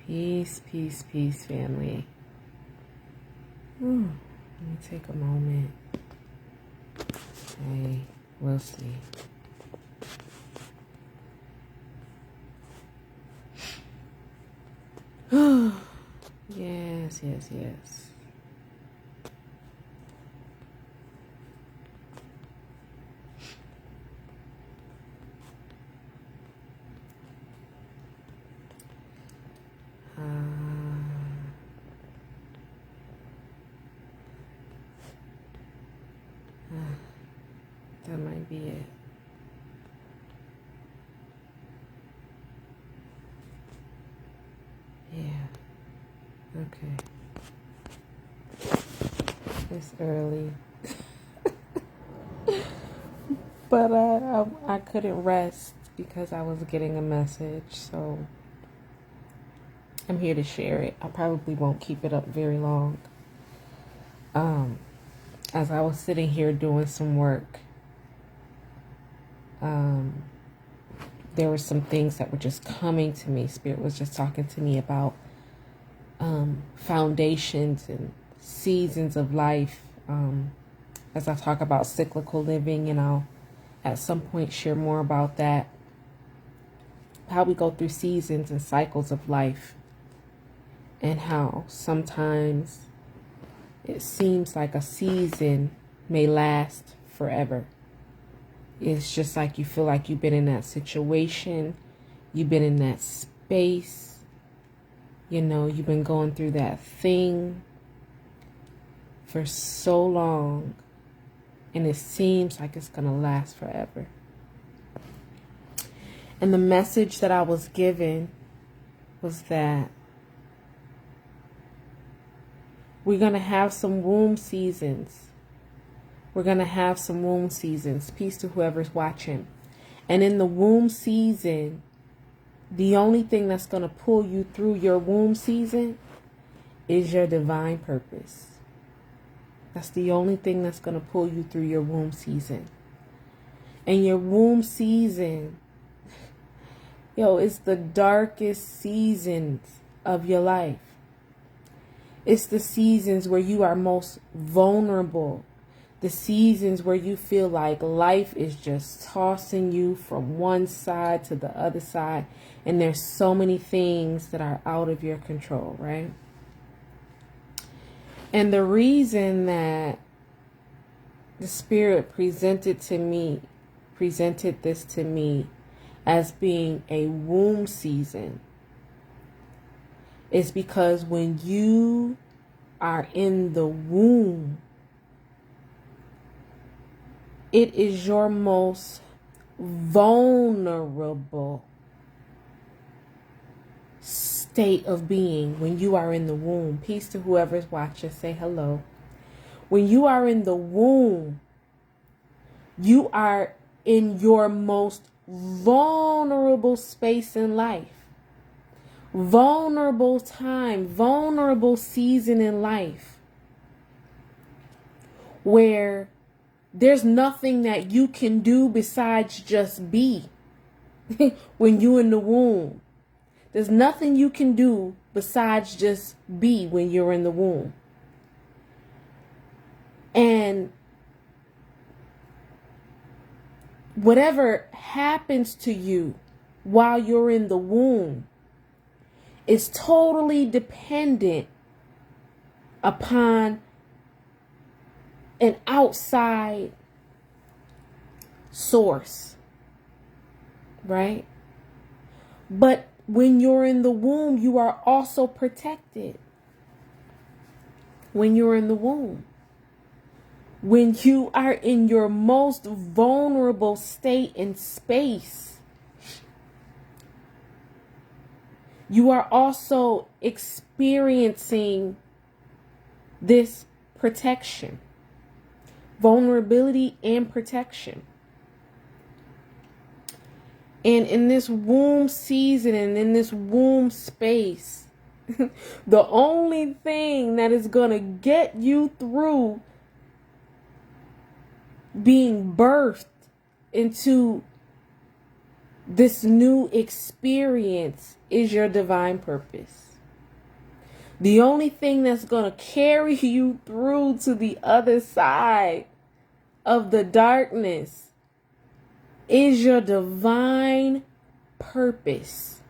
Peace, peace, peace, family. Let me take a moment. Okay, we'll see. Yes, yes, yes. That might be it. Yeah. Okay. It's early. But I couldn't rest because I was getting a message, so I'm here to share it. I probably won't keep it up very long. As I was sitting here doing some work, there were some things that were just coming to me. Spirit was just talking to me about foundations and seasons of life. As I talk about cyclical living, and I'll at some point share more about that. How we go through seasons and cycles of life, and how sometimes it seems like a season may last forever. It's just like you feel like you've been in that situation, you've been in that space, you've been going through that thing for so long, and it seems like it's going to last forever. And the message that I was given was that we're going to have some womb seasons. We're going to have some womb seasons. Peace to whoever's watching. And in the womb season, the only thing that's going to pull you through your womb season is your divine purpose. That's the only thing that's going to pull you through your womb season. And your womb season, it's the darkest seasons of your life. It's the seasons where you are most vulnerable. The seasons where you feel like life is just tossing you from one side to the other side. And there's so many things that are out of your control, right? And the reason that the Spirit presented this to me as being a womb season is because when you are in the womb, it is your most vulnerable state of being when you are in the womb. Peace to whoever's watching. Say hello. When you are in the womb, you are in your most vulnerable space in life. Vulnerable time, vulnerable season in life, where there's nothing that you can do besides just be. When you're in the womb, there's nothing you can do besides just be when you're in the womb. And whatever happens to you while you're in the womb is totally dependent upon an outside source, right? But when you're in the womb, you are also protected. When you're in the womb, when you are in your most vulnerable state and space, you are also experiencing this protection, vulnerability and protection. And in this womb season and in this womb space, the only thing that is going to get you through being birthed into this new experience is your divine purpose. The only thing that's going to carry you through to the other side of the darkness is your divine purpose.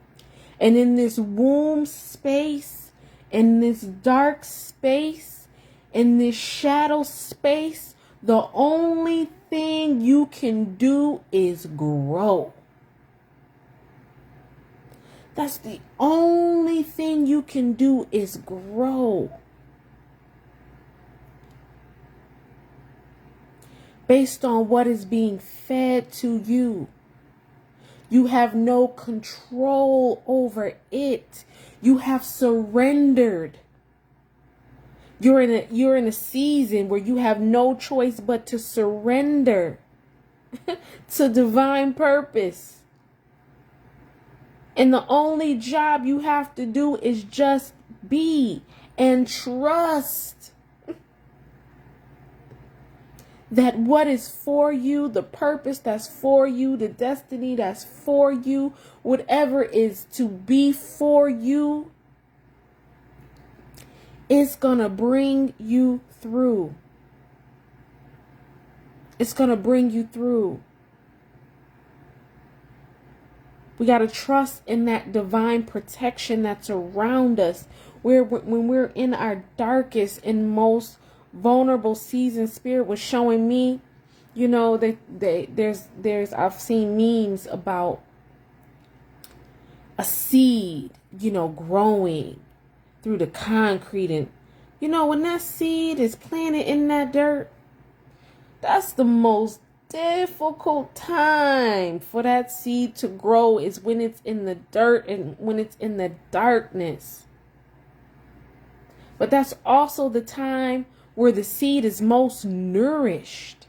And in this womb space, in this dark space, in this shadow space, the only thing you can do is grow. That's the only thing you can do is grow. Based on what is being fed to you. You have no control over it. You have surrendered. You're in a season where you have no choice but to surrender to divine purpose. And the only job you have to do is just be and trust that what is for you, the purpose that's for you, the destiny that's for you, whatever is to be for you, is going to bring you through. It's going to bring you through. We got to trust in that divine protection that's around us. When we're in our darkest and most vulnerable season, Spirit was showing me, you know, there's I've seen memes about a seed, you know, growing through the concrete, and you know, when that seed is planted in that dirt, that's the most difficult time for that seed to grow, is when it's in the dirt and when it's in the darkness. But that's also the time where the seed is most nourished,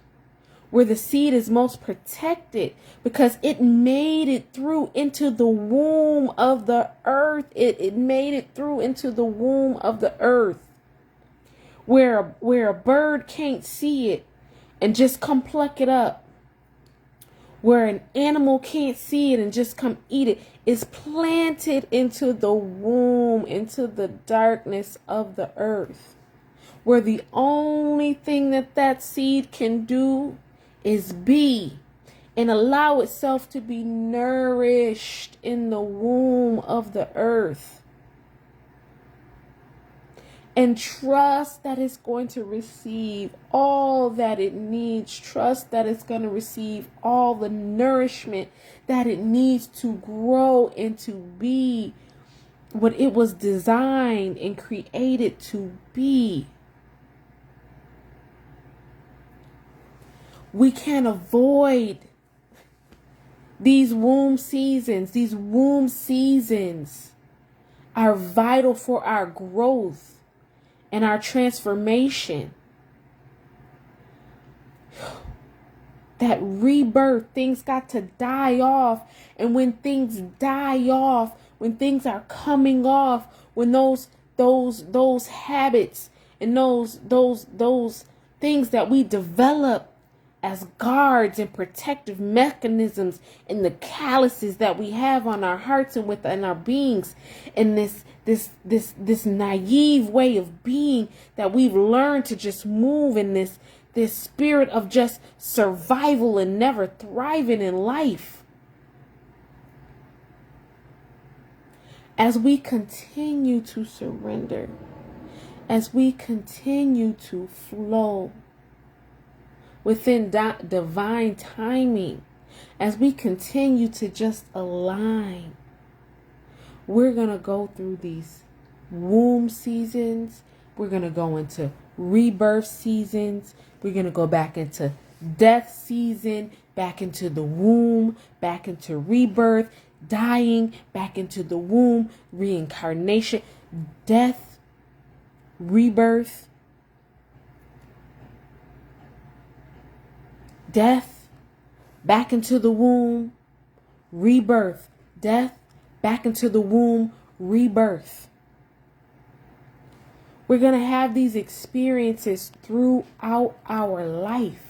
where the seed is most protected, because it made it through into the womb of the earth. It made it through into the womb of the earth, where a bird can't see it and just come pluck it up, where an animal can't see it and just come eat it. Is planted into the womb, into the darkness of the earth, where the only thing that seed can do is be and allow itself to be nourished in the womb of the earth. And trust that it's going to receive all that it needs. Trust that it's going to receive all the nourishment that it needs to grow and to be what it was designed and created to be. We can't avoid these womb seasons. These womb seasons are vital for our growth and our transformation. That rebirth, things got to die off. And when things die off, when things are coming off, when those habits and those things that we develop as guards and protective mechanisms, and the calluses that we have on our hearts and within our beings, and this naive way of being that we've learned to just move in this spirit of just survival and never thriving in life. As we continue to surrender, as we continue to flow within divine timing, as we continue to just align, we're going to go through these womb seasons. We're going to go into rebirth seasons. We're going to go back into death season, back into the womb, back into rebirth, dying, back into the womb, reincarnation, death, rebirth, death, back into the womb, rebirth, death, back into the womb, rebirth. We're going to have these experiences throughout our life.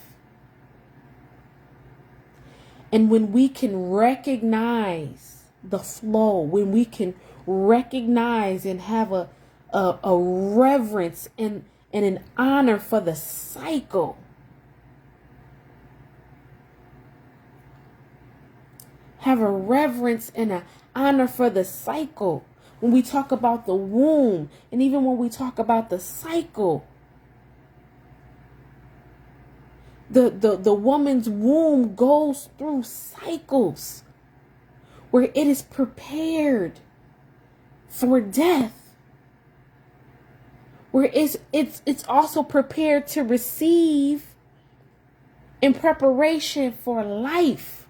And when we can recognize the flow, when we can recognize and have a a reverence and an honor for the cycle. Have a reverence and an honor for the cycle. When we talk about the womb, and even when we talk about the cycle, the woman's womb goes through cycles where it is prepared for death, where it's also prepared to receive in preparation for life.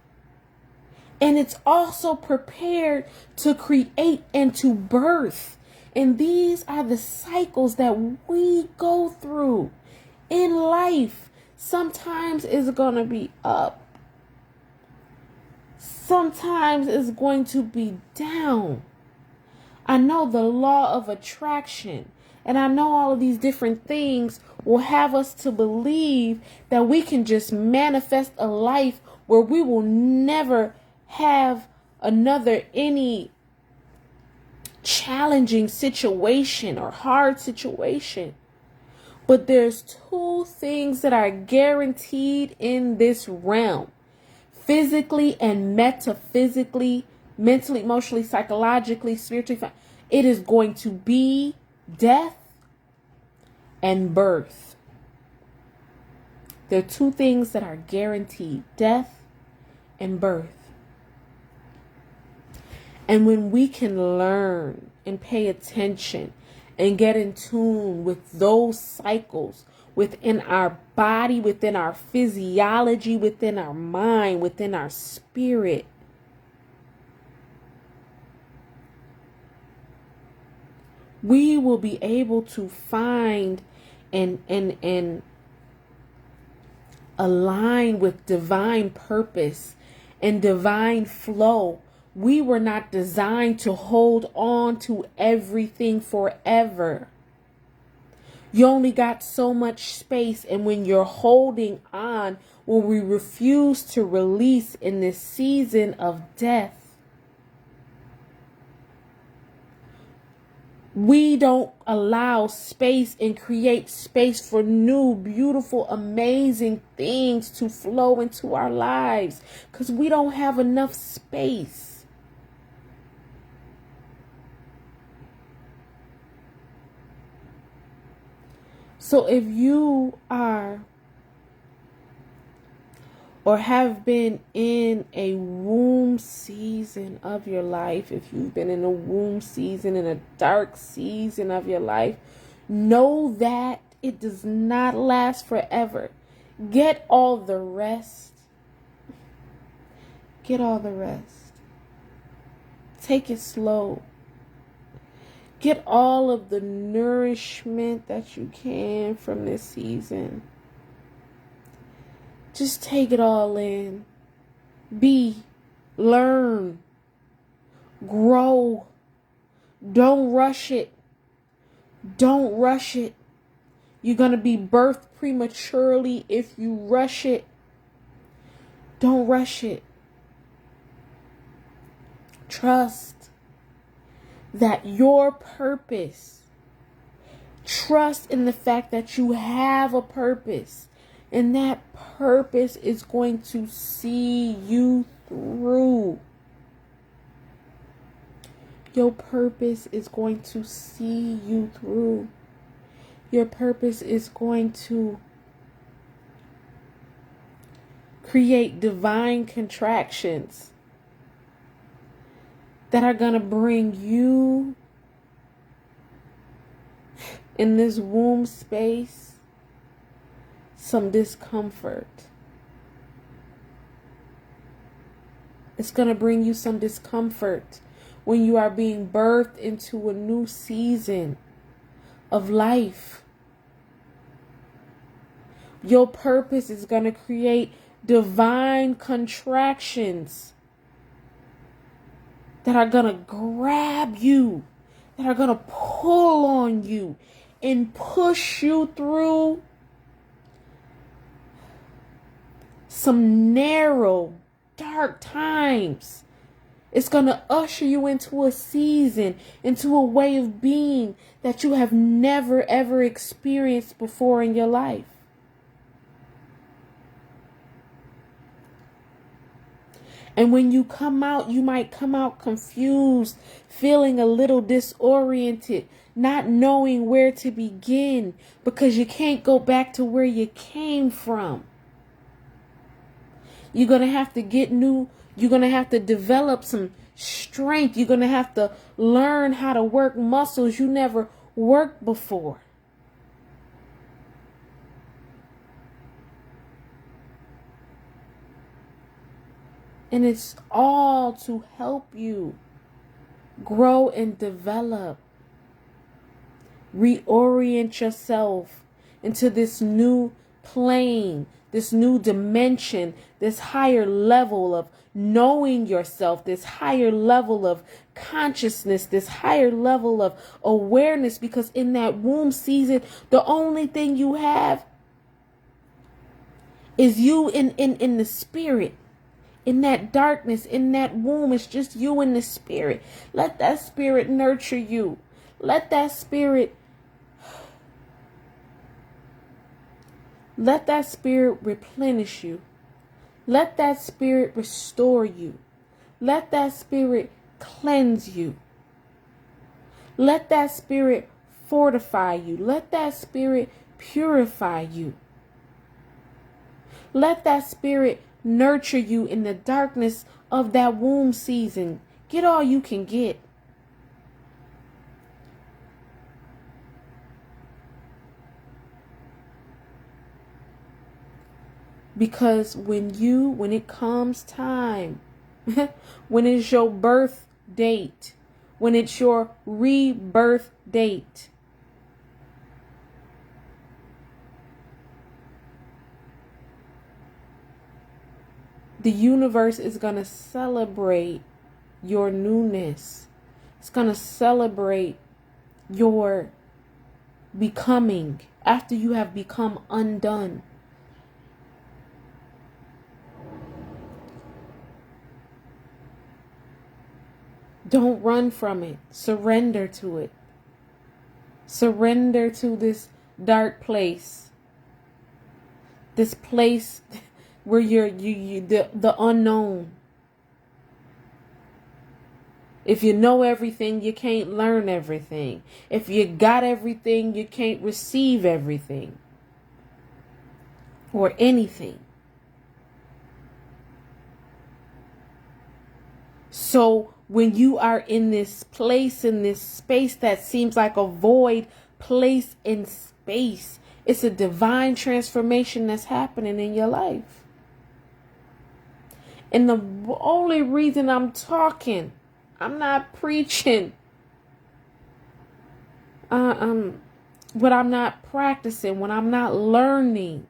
And it's also prepared to create and to birth. And these are the cycles that we go through in life. Sometimes it's going to be up. Sometimes it's going to be down. I know the law of attraction, and I know all of these different things will have us to believe that we can just manifest a life where we will never have any challenging situation or hard situation. But there's two things that are guaranteed in this realm: physically and metaphysically, mentally, emotionally, psychologically, spiritually. It is going to be death and birth. There are two things that are guaranteed: death and birth. And when we can learn and pay attention and get in tune with those cycles within our body, within our physiology, within our mind, within our spirit, we will be able to find and align with divine purpose and divine flow. We were not designed to hold on to everything forever. You only got so much space, and when you're holding on, when we refuse to release in this season of death, we don't allow space and create space for new, beautiful, amazing things to flow into our lives because we don't have enough space. So if you are or have been in a womb season of your life, if you've been in a womb season, in a dark season of your life, know that it does not last forever. Get all the rest. Get all the rest. Take it slow. Get all of the nourishment that you can from this season. Just take it all in. Learn, grow. Don't rush it. Don't rush it. You're going to be birthed prematurely if you rush it. Don't rush it. Trust that your purpose, trust in the fact that you have a purpose, and that purpose is going to see you through. Your purpose is going to see you through. Your purpose is going to create divine contractions that are going to bring you in this womb space some discomfort. It's going to bring you some discomfort when you are being birthed into a new season of life. Your purpose is going to create divine contractions that are going to grab you, that are going to pull on you and push you through some narrow, dark times It's going to usher you into a season, into a way of being that you have never, ever experienced before in your life. And when you come out, you might come out confused, feeling a little disoriented, not knowing where to begin because you can't go back to where you came from. You're going to have to you're going to have to develop some strength. You're going to have to learn how to work muscles you never worked before. And it's all to help you grow and develop. Reorient yourself into this new plane, this new dimension, this higher level of knowing yourself, this higher level of consciousness, this higher level of awareness. Because in that womb season, the only thing you have is you in the spirit. In that darkness, in that womb, it's just you in the spirit. Let that spirit nurture you. Let that spirit replenish you. Let that spirit restore you. Let that spirit cleanse you. Let that spirit fortify you. Let that spirit purify you. Let that spirit nurture you in the darkness of that womb season. Get all you can get. Because when it comes time, when it's your birth date, when it's your rebirth date, the universe is going to celebrate your newness. It's going to celebrate your becoming after you have become undone. Don't run from it. Surrender to it. Surrender to this dark place. This place where the unknown. If you know everything, you can't learn everything. If you got everything, you can't receive everything. Or anything. So when you are in this place, in this space that seems like a void place in space, it's a divine transformation that's happening in your life. And the only reason I'm talking, I'm not preaching, what I'm not practicing, what I'm not learning,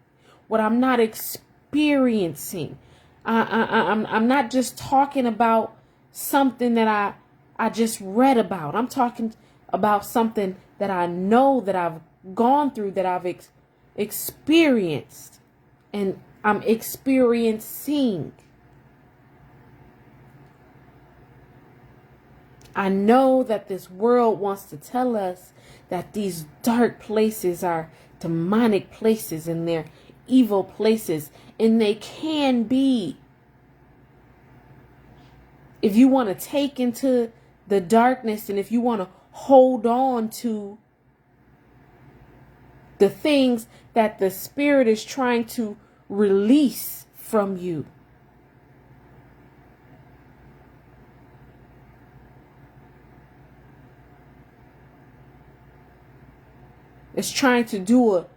what I'm not experiencing. I'm not just talking about something that I just read about. I'm talking about something that I know, that I've gone through, that I've experienced, and I'm experiencing. I know that this world wants to tell us that these dark places are demonic places and they're evil places, and they can be. If you want to take into the darkness and if you want to hold on to the things that the spirit is trying to release from you, it's trying to do what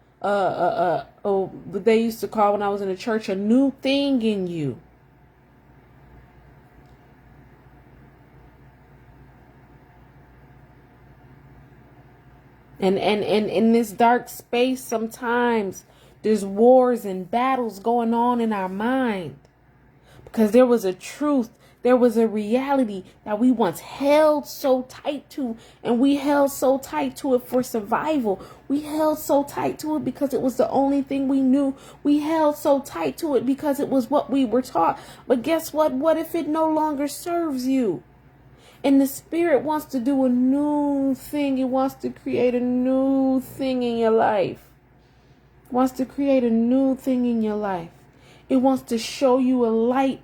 they used to call, when I was in the church, a new thing in you. And in this dark space, sometimes there's wars and battles going on in our mind, because there was a truth There was a reality that we once held so tight to, and we held so tight to it for survival. We held so tight to it because it was the only thing we knew. We held so tight to it because it was what we were taught. But guess what? What if it no longer serves you? And the Spirit wants to do a new thing. It wants to create a new thing in your life. It wants to create a new thing in your life. It wants to show you a light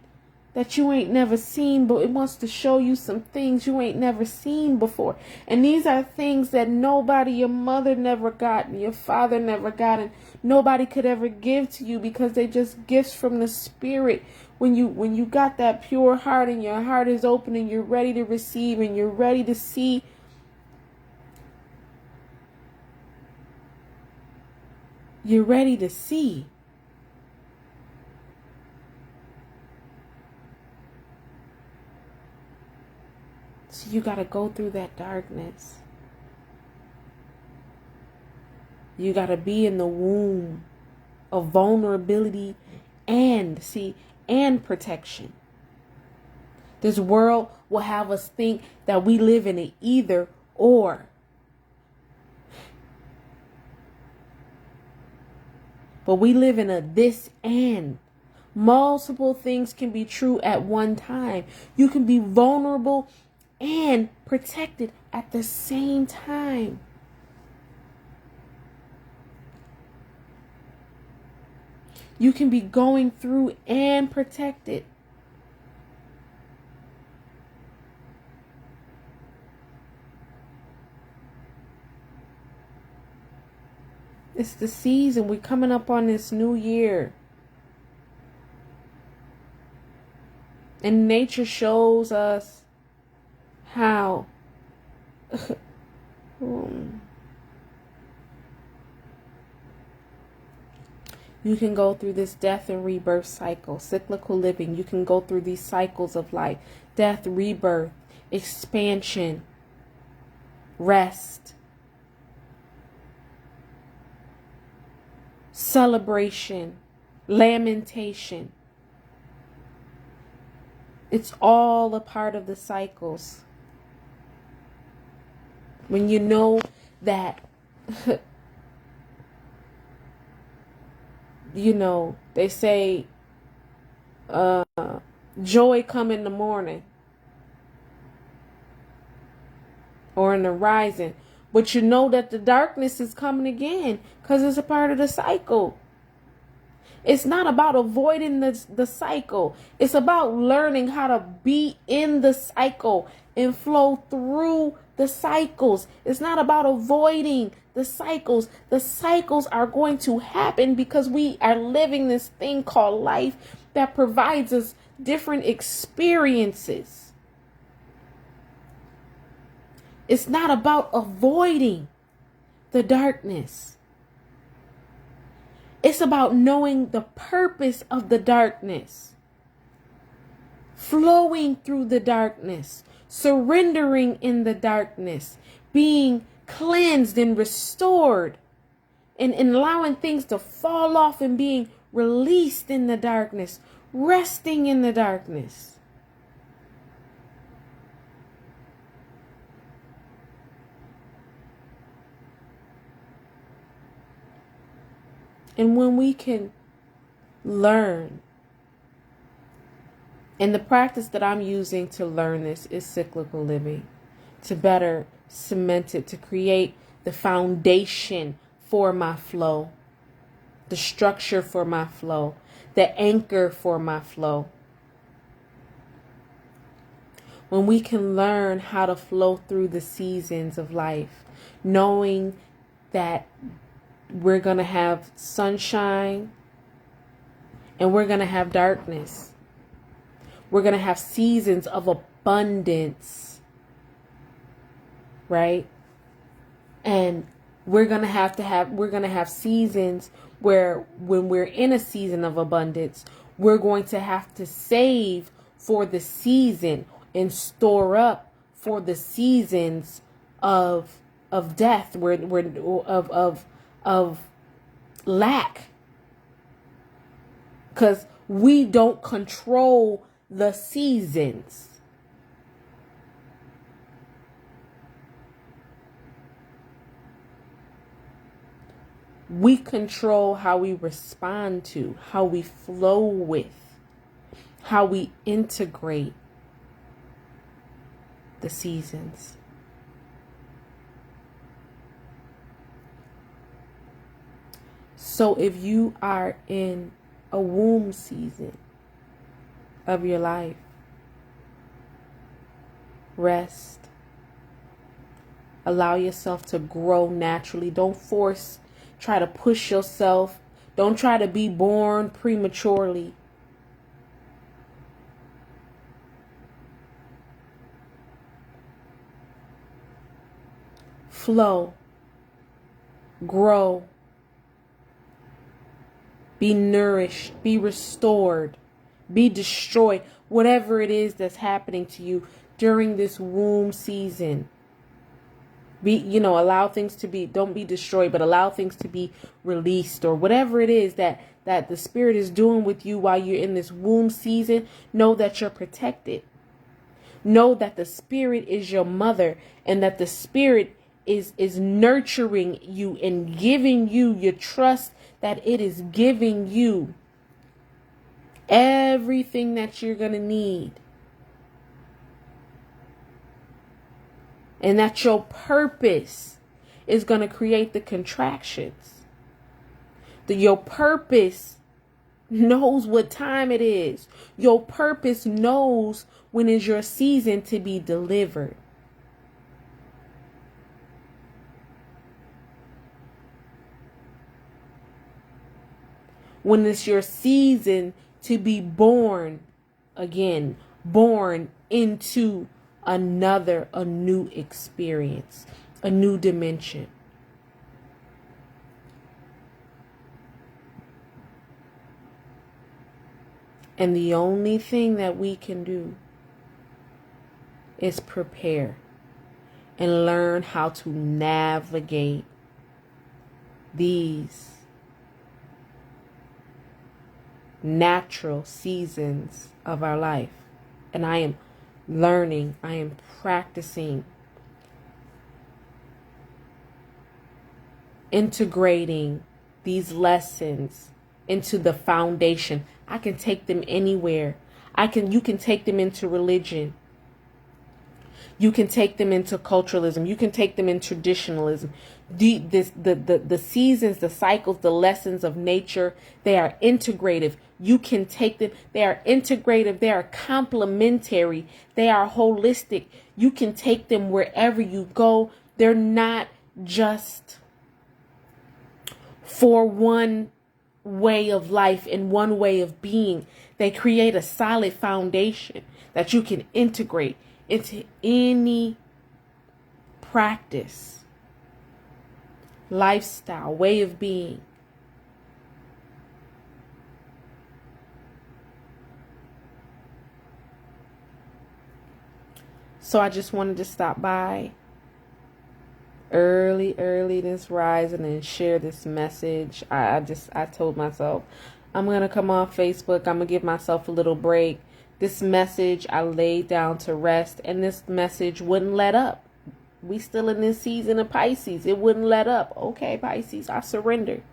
that you ain't never seen, but it wants to show you some things you ain't never seen before. And these are things that nobody, your mother never got, and your father never got, and nobody could ever give to you, because they just gifts from the Spirit. When you got that pure heart and your heart is open and you're ready to receive and you're ready to see, you're ready to see. So you got to go through that darkness. You got to be in the womb of vulnerability and protection. This world will have us think that we live in an either or. But we live in a this and. Multiple things can be true at one time. You can be vulnerable and protected at the same time. You can be going through and protected. It's the season. We're coming up on this new year. And nature shows us how you can go through this death and rebirth cycle, cyclical living. You can go through these cycles of life: death, rebirth, expansion, rest, celebration, lamentation. It's all a part of the cycles. When you know that, they say joy come in the morning or in the rising. But you know that the darkness is coming again because it's a part of the cycle. It's not about avoiding the cycle. It's about learning how to be in the cycle and flow through the cycles. It's not about avoiding the cycles. The cycles are going to happen because we are living this thing called life that provides us different experiences. It's not about avoiding the darkness. It's about knowing the purpose of the darkness, flowing through the darkness, surrendering in the darkness, being cleansed and restored, and allowing things to fall off and being released in the darkness, resting in the darkness. And when we can learn, and the practice that I'm using to learn this is cyclical living, to better cement it, to create the foundation for my flow, the structure for my flow, the anchor for my flow. When we can learn how to flow through the seasons of life, knowing that we're going to have sunshine and we're going to have darkness. We're going to have seasons of abundance, right? And we're going to have seasons where when we're in a season of abundance, we're going to have to save for the season and store up for the seasons of death, of lack, because we don't control the seasons. We control how we respond to, how we flow with, how we integrate the seasons. So if you are in a womb season of your life, rest. Allow yourself to grow naturally. Don't try to push yourself. Don't try to be born prematurely. Flow. Grow. Be nourished. Be restored. Be destroyed. Whatever it is that's happening to you during this womb season. Allow things to be, don't be destroyed, but allow things to be released, or whatever it is that the Spirit is doing with you while you're in this womb season. Know that you're protected. Know that the Spirit is your mother, and that the Spirit is nurturing you and giving you your trust, that it is giving you everything that you're going to need. And that your purpose is going to create the contractions. Your purpose knows what time it is. Your purpose knows when is your season to be delivered. When it's your season to be born again, born into a new experience, a new dimension. And the only thing that we can do is prepare and learn how to navigate these natural seasons of our life. And I am learning, I am practicing, integrating these lessons into the foundation. I can take them anywhere. You can take them into religion. You can take them into culturalism. You can take them in traditionalism. The seasons, the cycles, the lessons of nature, they are integrative. You can take them. They are integrative. They are complementary. They are holistic. You can take them wherever you go. They're not just for one way of life and one way of being. They create a solid foundation that you can integrate into any practice, lifestyle, way of being. So I just wanted to stop by early this rising and share this message. I told myself I'm going to come off Facebook. I'm going to give myself a little break. This message I laid down to rest, and this message wouldn't let up. We still in this season of Pisces. It wouldn't let up. Okay, Pisces, I surrender.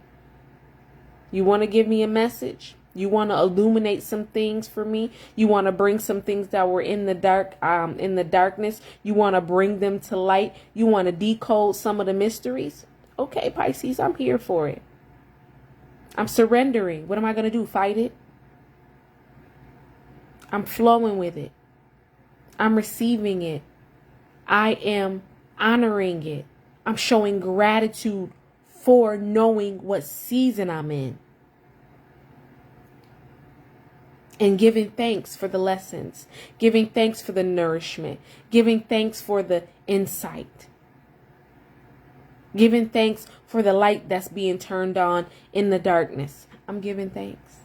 You want to give me a message? You want to illuminate some things for me? You want to bring some things that were in the darkness? You want to bring them to light? You want to decode some of the mysteries? Okay, Pisces, I'm here for it. I'm surrendering. What am I going to do? Fight it? I'm flowing with it. I'm receiving it. I am honoring it. I'm showing gratitude for knowing what season I'm in. And giving thanks for the lessons. Giving thanks for the nourishment. Giving thanks for the insight. Giving thanks for the light that's being turned on in the darkness. I'm giving thanks.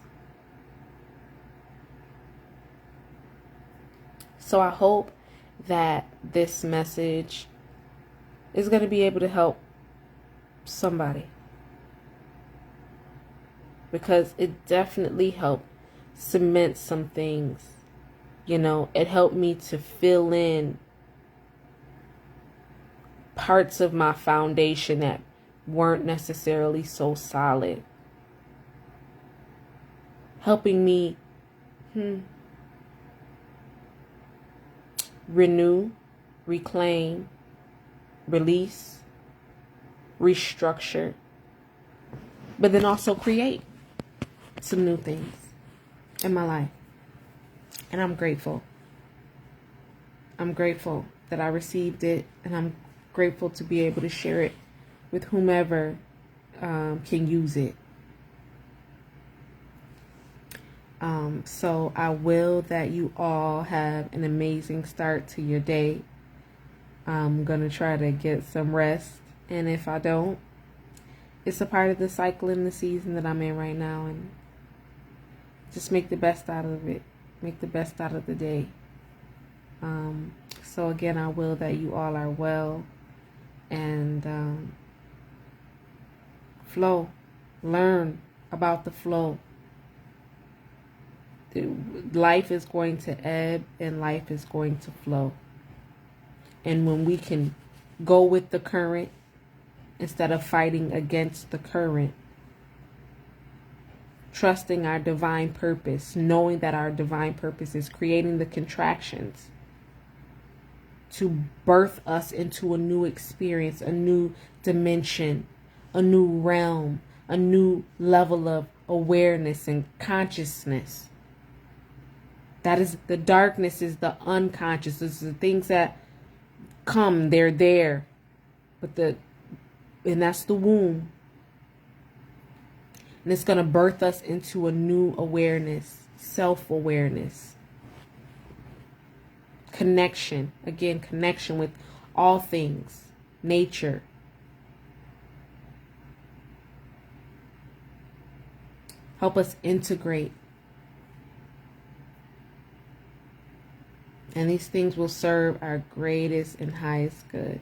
So I hope that this message is going to be able to help somebody, because it definitely helped cement some things It helped me to fill in parts of my foundation that weren't necessarily so solid. Helping me renew, reclaim, release, restructure, but then also create some new things in my life. And I'm grateful. I'm grateful that I received it, and I'm grateful to be able to share it with whomever can use it. So I will that you all have an amazing start to your day. I'm going to try to get some rest. And if I don't, it's a part of the cycle in the season that I'm in right now. And just make the best out of it. Make the best out of the day. So again, I will that you all are well. And flow. Learn about the flow. Life is going to ebb and life is going to flow. And when we can go with the current instead of fighting against the current, trusting our divine purpose, knowing that our divine purpose is creating the contractions to birth us into a new experience, a new dimension, a new realm, a new level of awareness and consciousness. That is, the darkness is the unconscious. It's the things that come, they're there. And that's the womb. And it's going to birth us into a new awareness, self-awareness. Connection. Again, connection with all things. Nature. Help us integrate. And these things will serve our greatest and highest good.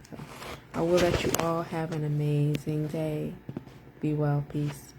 So, I will let you all have an amazing day. Be well. Peace.